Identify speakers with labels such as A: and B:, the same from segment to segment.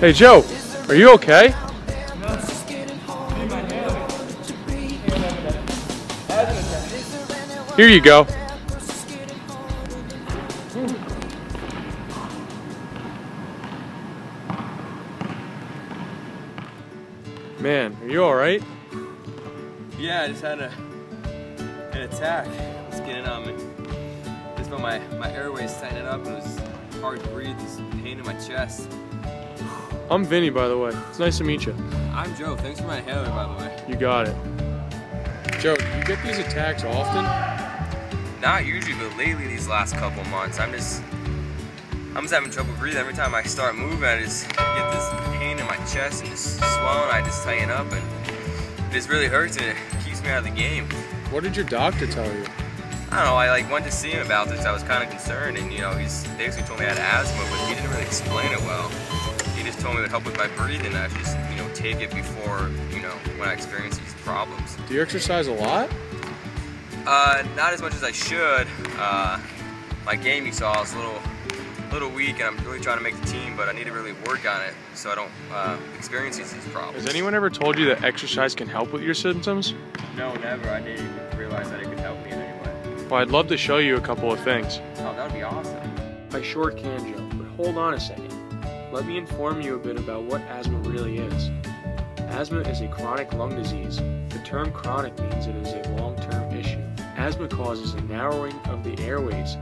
A: Hey Joe, are you okay? Here you go. Man, are you alright?
B: Yeah, I just had an attack. It's getting on me. Just felt my airways tightening up. It was hard to breathe. This pain in my chest.
A: I'm Vinny, by the way. It's nice to meet you.
B: I'm Joe. Thanks for my inhaler, by the way.
A: You got it. Joe, do you get these attacks often?
B: Not usually, but lately these last couple months, I'm just having trouble breathing. Every time I start moving, I just get this pain in my chest and just swelling. I just tighten up, and it just really hurts, and it keeps me out of the game.
A: What did your doctor tell you?
B: I don't know. I went to see him about this. I was kind of concerned, and he basically told me I had asthma, but he didn't really explain it well. He just told me it would help with my breathing. I should just take it before when I experience these problems.
A: Do you exercise a lot?
B: Not as much as I should. My game, you saw, is a little weak, and I'm really trying to make the team, but I need to really work on it so I don't experience these problems.
A: Has anyone ever told you that exercise can help with your symptoms?
B: No, never. I didn't even realize that it could help me in any way.
A: Well, I'd love to show you a couple of things.
B: Oh, that would be awesome.
A: I sure can, Joe, but hold on a second. Let me inform you a bit about what asthma really is. Asthma is a chronic lung disease. The term chronic means it is a long-term issue. Asthma causes a narrowing of the airways.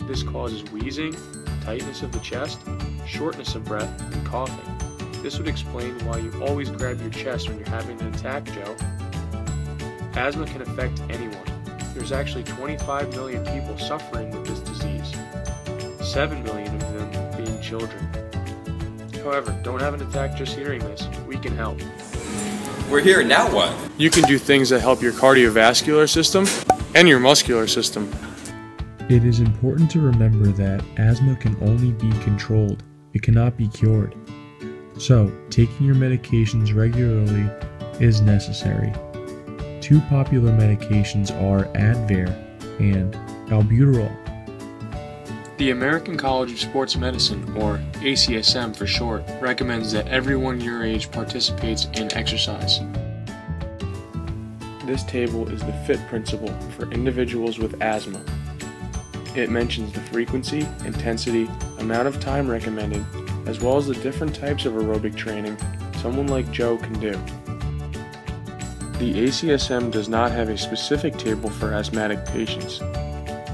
A: This causes wheezing, tightness of the chest, shortness of breath, and coughing. This would explain why you always grab your chest when you're having an attack, Joe. Asthma can affect anyone. There's actually 25 million people suffering with this disease, 7 million of them being children. However, don't have an attack just hearing this. We can help.
B: We're here, now what?
A: You can do things that help your cardiovascular system and your muscular system.
C: It is important to remember that asthma can only be controlled. It cannot be cured. So, taking your medications regularly is necessary. Two popular medications are Advair and albuterol.
A: The American College of Sports Medicine, or ACSM for short, recommends that everyone your age participates in exercise. This table is the FIT principle for individuals with asthma. It mentions the frequency, intensity, amount of time recommended, as well as the different types of aerobic training someone like Joe can do. The ACSM does not have a specific table for asthmatic patients.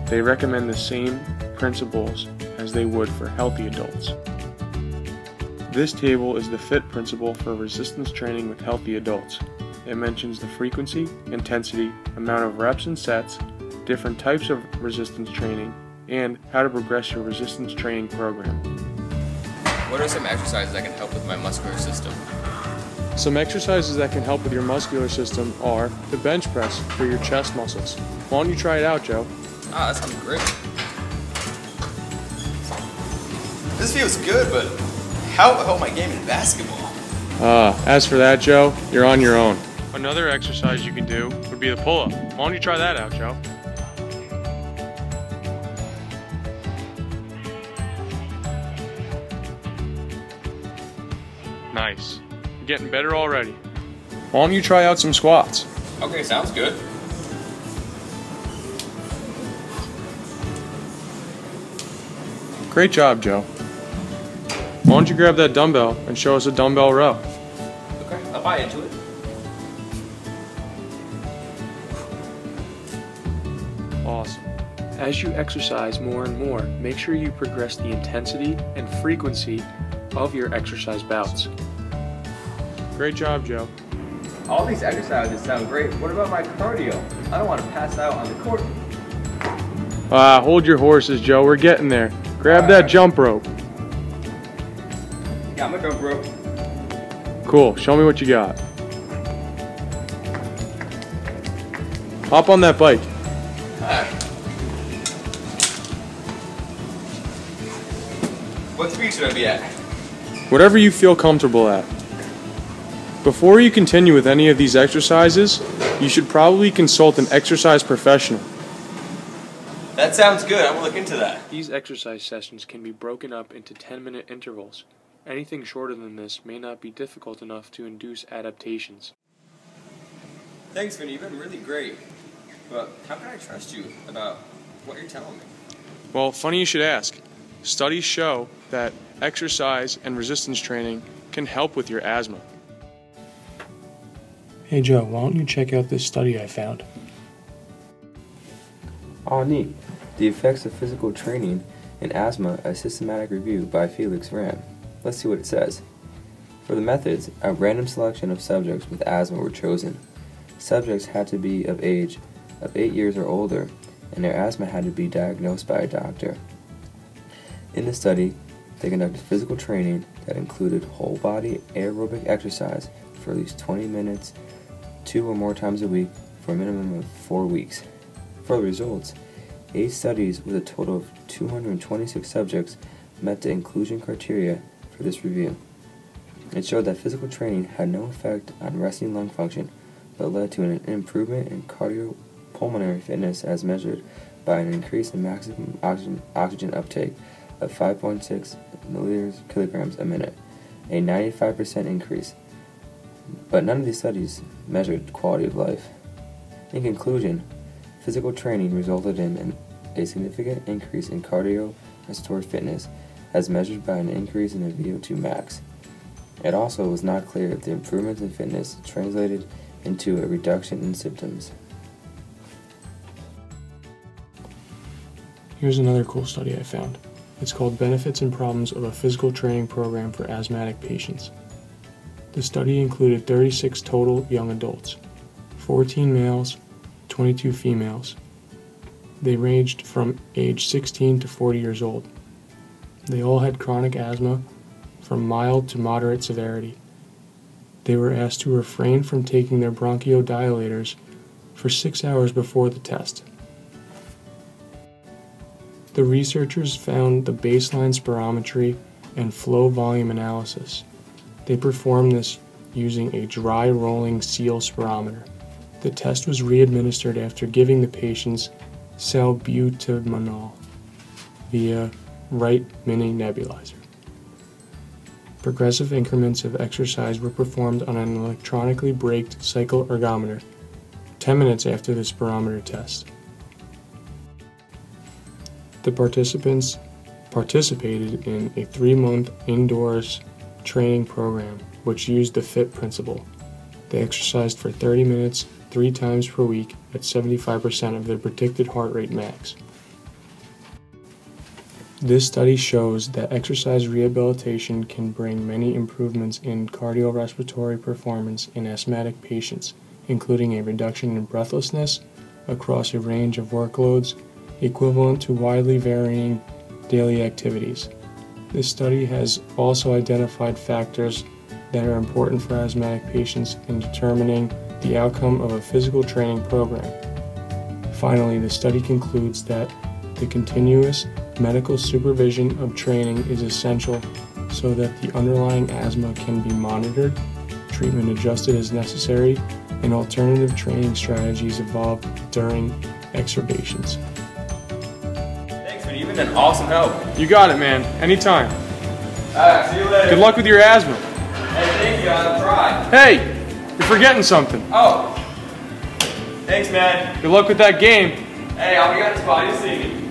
A: They recommend the same principles as they would for healthy adults. This table is the FIT principle for resistance training with healthy adults. It mentions the frequency, intensity, amount of reps and sets, different types of resistance training, and how to progress your resistance training program.
B: What are some exercises that can help with my muscular system?
A: Some exercises that can help with your muscular system are the bench press for your chest muscles. Why don't you try it out, Joe?
B: Ah, that sounds great. This feels good, but how will it help my game in basketball?
A: As for that, Joe, you're on your own. Another exercise you can do would be the pull-up. Why don't you try that out, Joe? Nice. You're getting better already. Why don't you try out some squats?
B: Okay, sounds good.
A: Great job, Joe. Why don't you grab that dumbbell and show us a dumbbell row?
B: Okay, I'll buy into it.
A: Awesome. As you exercise more and more, make sure you progress the intensity and frequency of your exercise bouts. Great job, Joe.
B: All these exercises sound great. What about my cardio? I don't want to pass out on the court.
A: Hold your horses, Joe. We're getting there. Grab that jump rope.
B: Got my jump rope.
A: Cool. Show me what you got. Hop on that bike.
B: What speed should I be at?
A: Whatever you feel comfortable at. Before you continue with any of these exercises, you should probably consult an exercise professional.
B: That sounds good. I'm going to look into that.
A: These exercise sessions can be broken up into 10-minute intervals. Anything shorter than this may not be difficult enough to induce adaptations.
B: Thanks, Vinny. You've been really great. But how can I trust you about what you're telling me?
A: Well, funny you should ask. Studies show that exercise and resistance training can help with your asthma. Hey Joe, why don't you check out this study I found?
B: Oh, neat. The effects of physical training in asthma, a systematic review by Felix Ram. Let's see what it says. For the methods, a random selection of subjects with asthma were chosen. Subjects had to be of age of 8 years or older, and their asthma had to be diagnosed by a doctor. In the study, they conducted physical training that included whole-body aerobic exercise for at least 20 minutes, 2 or more times a week, for a minimum of 4 weeks. For the results, 8 studies with a total of 226 subjects met the inclusion criteria for this review. It showed that physical training had no effect on resting lung function, but led to an improvement in cardiopulmonary fitness as measured by an increase in maximum oxygen uptake of 5.6 milliliters kilograms a minute, a 95% increase. But none of these studies measured quality of life. In conclusion, physical training resulted in a significant increase in cardiorespiratory fitness as measured by an increase in the VO2 max. It also was not clear if the improvements in fitness translated into a reduction in symptoms.
A: Here's another cool study I found. It's called Benefits and Problems of a Physical Training Program for Asthmatic Patients. The study included 36 total young adults, 14 males, 22 females. They ranged from age 16 to 40 years old. They all had chronic asthma from mild to moderate severity. They were asked to refrain from taking their bronchodilators for 6 hours before the test. The researchers found the baseline spirometry and flow volume analysis. They performed this using a dry rolling seal spirometer. The test was re-administered after giving the patients salbutamol via right mini nebulizer. Progressive increments of exercise were performed on an electronically braked cycle ergometer 10 minutes after the spirometer test. The participants participated in a 3-month indoors training program which used the FIT principle. They exercised for 30 minutes 3 times per week at 75% of their predicted heart rate max. This study shows that exercise rehabilitation can bring many improvements in cardiorespiratory performance in asthmatic patients, including a reduction in breathlessness across a range of workloads equivalent to widely varying daily activities. This study has also identified factors that are important for asthmatic patients in determining the outcome of a physical training program. Finally, the study concludes that the continuous medical supervision of training is essential so that the underlying asthma can be monitored, treatment adjusted as necessary, and alternative training strategies evolve during exacerbations.
B: Thanks, man. You've been an awesome help.
A: You got it, man. Anytime.
B: Alright, see you later.
A: Good luck with your asthma.
B: Hey, thank you. I'll try.
A: Hey, you're forgetting something.
B: Oh. Thanks, man.
A: Good luck with that game.
B: Hey, I'll be on the spot. You'll see me.